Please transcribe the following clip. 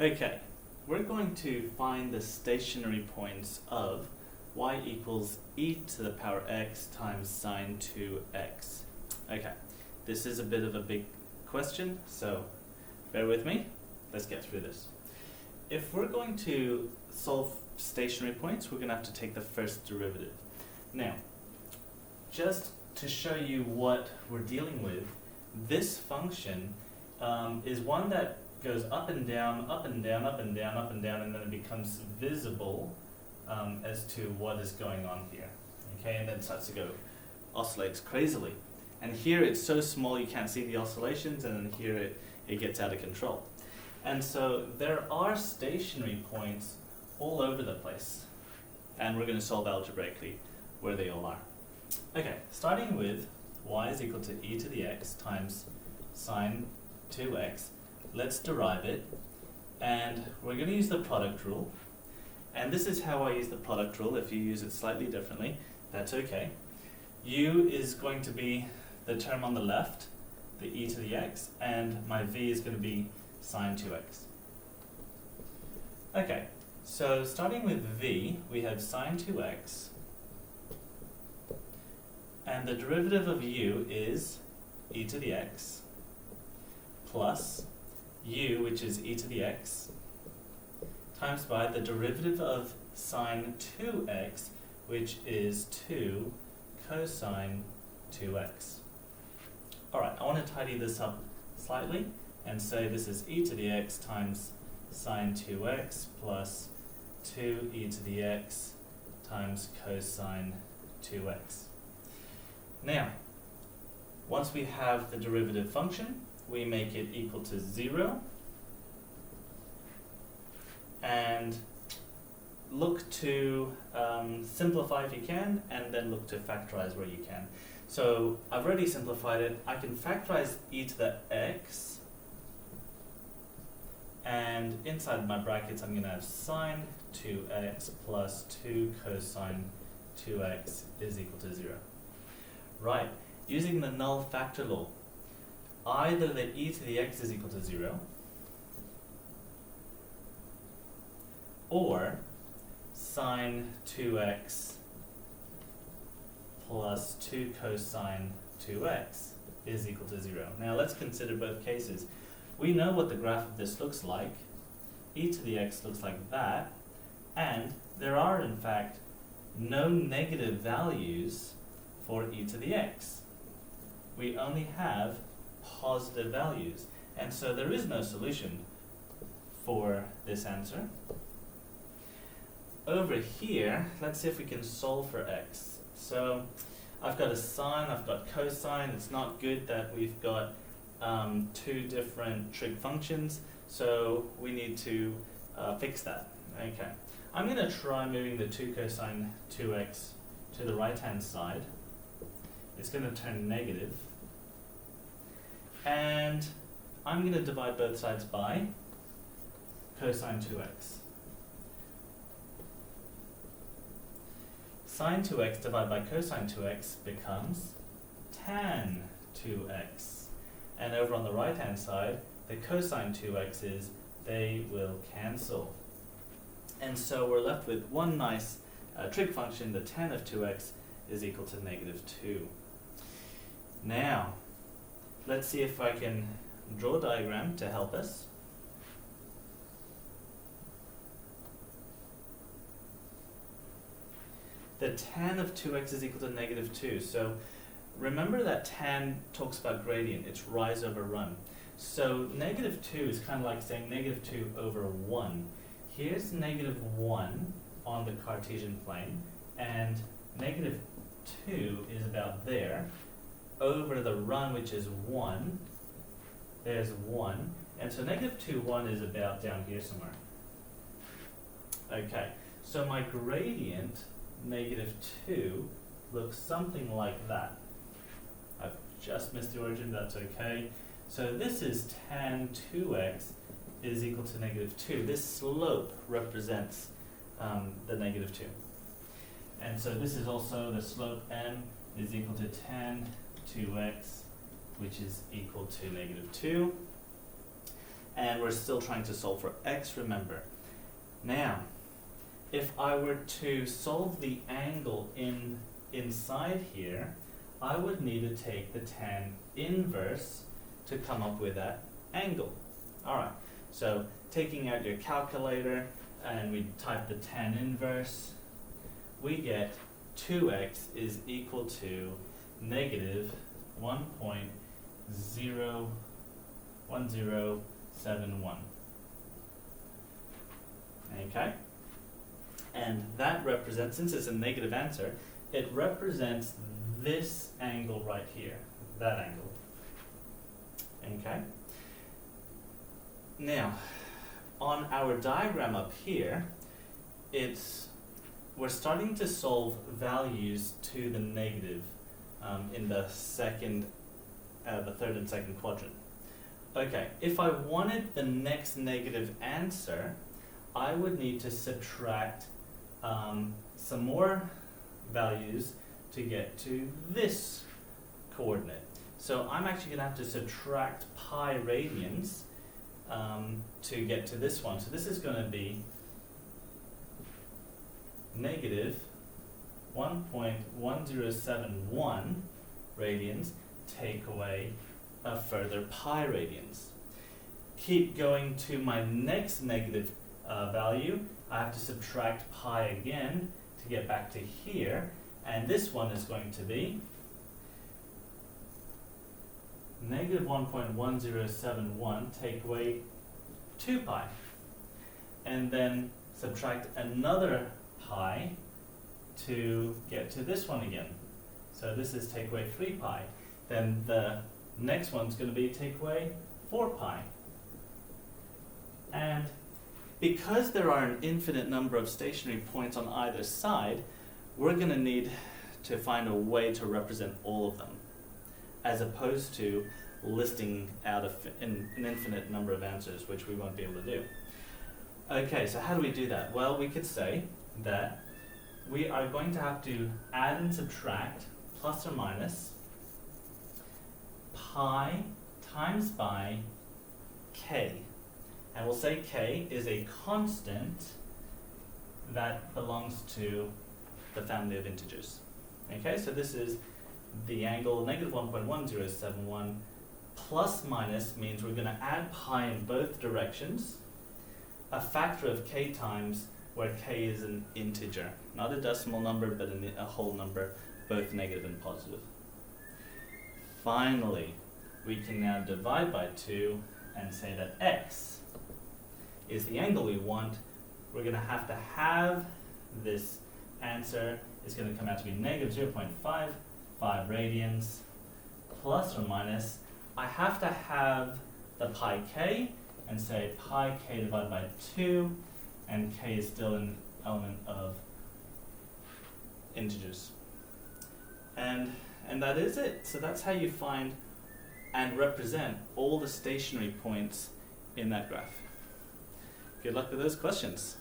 Okay, we're going to find the stationary points of y equals e to the power x times sine 2x. Okay, this is a bit of a big question, so bear with me. Let's get through this. If we're going to solve stationary points, we're going to have to take the first derivative. Now, just to show you what we're dealing with, this function is one that goes up and down, up and down, up and down, up and down, and then it becomes visible as to what is going on here. Okay, and then starts to go, oscillates crazily. And here it's so small you can't see the oscillations, and then here it gets out of control. And so there are stationary points all over the place, and we're going to solve algebraically where they all are. Okay, starting with y is equal to e to the x times sine 2x. Let's derive it, and we're going to use the product rule. And this is how I use the product rule. If you use it slightly differently, that's okay. U is going to be the term on the left, the e to the x, and my v is going to be sine 2x. Okay, so starting with v, we have sine 2x, and the derivative of u is e to the x plus u, which is e to the x, times by the derivative of sine 2x, which is 2 cosine 2x. Alright, I want to tidy this up slightly and say this is e to the x times sine 2x plus 2e to the x times cosine 2x. Now, once we have the derivative function, we make it equal to 0 and look to simplify if you can, and then look to factorize where you can. So I've already simplified it. I can factorize e to the x, and inside my brackets I'm going to have sine 2x plus 2 cosine 2x is equal to 0. Right, using the null factor law, either the e to the x is equal to 0, or sine 2x plus 2 cosine 2x is equal to 0. Now let's consider both cases. We know what the graph of this looks like. E to the x looks like that, and there are in fact no negative values for e to the x. We only have positive values, and so there is no solution for this answer. Over here, let's see if we can solve for x. So I've got a sine, I've got cosine. It's not good that we've got two different trig functions, so we need to fix that. Okay, I'm going to try moving the 2 cosine 2x to the right hand side. It's going to turn negative, and I'm going to divide both sides by cosine 2x. Sine 2x divided by cosine 2x becomes tan 2x. And over on the right hand side, the cosine 2x's, they will cancel. And so we're left with one nice trig function. The tan of 2x is equal to negative 2. Now, let's see if I can draw a diagram to help us. The tan of 2x is equal to negative 2. So remember that tan talks about gradient. It's rise over run. So negative 2 is kind of like saying negative 2 over 1. Here's negative 1 on the Cartesian plane, and negative 2 is about there. Over the run, which is 1, there's 1. And so negative 2, 1 is about down here somewhere. Okay, so my gradient, negative 2, looks something like that. I've just missed the origin, that's okay. So this is tan 2x is equal to negative 2. This slope represents the negative 2. And so this is also the slope m is equal to tan 2x, which is equal to negative 2. and we're still trying to solve for x, remember. Now, if I were to solve the angle inside here, I would need to take the tan inverse to come up with that angle. Alright, so taking out your calculator and we type the tan inverse, we get 2x is equal to negative 1.01071. Okay? And that represents, since it's a negative answer, it represents this angle right here, that angle. Okay? Now, on our diagram up here, we're starting to solve values to the negative in the third and second quadrant. Okay, if I wanted the next negative answer, I would need to subtract some more values to get to this coordinate. So I'm actually going to have to subtract pi radians to get to this one. So this is going to be negative 1.1071 radians, take away a further pi radians. Keep going to my next negative value. I have to subtract pi again to get back to here, and this one is going to be negative 1.1071, take away 2 pi, and then subtract another pi to get to this one again. So this is take away 3 pi. Then the next one's going to be take away 4 pi. And because there are an infinite number of stationary points on either side, we're going to need to find a way to represent all of them, as opposed to listing out an infinite number of answers, which we won't be able to do. Okay, so how do we do that? Well, we could say that we are going to have to add and subtract, plus or minus, pi times by k. And we'll say k is a constant that belongs to the family of integers. Okay, so this is the angle negative 1.1071. Plus minus means we're going to add pi in both directions, a factor of k times, where k is an integer, not a decimal number, but a whole number, both negative and positive. Finally, we can now divide by 2 and say that x is the angle we want. We're going to have this answer is going to come out to be negative 0.55 radians, plus or minus. I have to have the pi k, and say pi k divided by 2, and k is still an element of integers. And that is it. So that's how you find and represent all the stationary points in that graph. Good luck with those questions.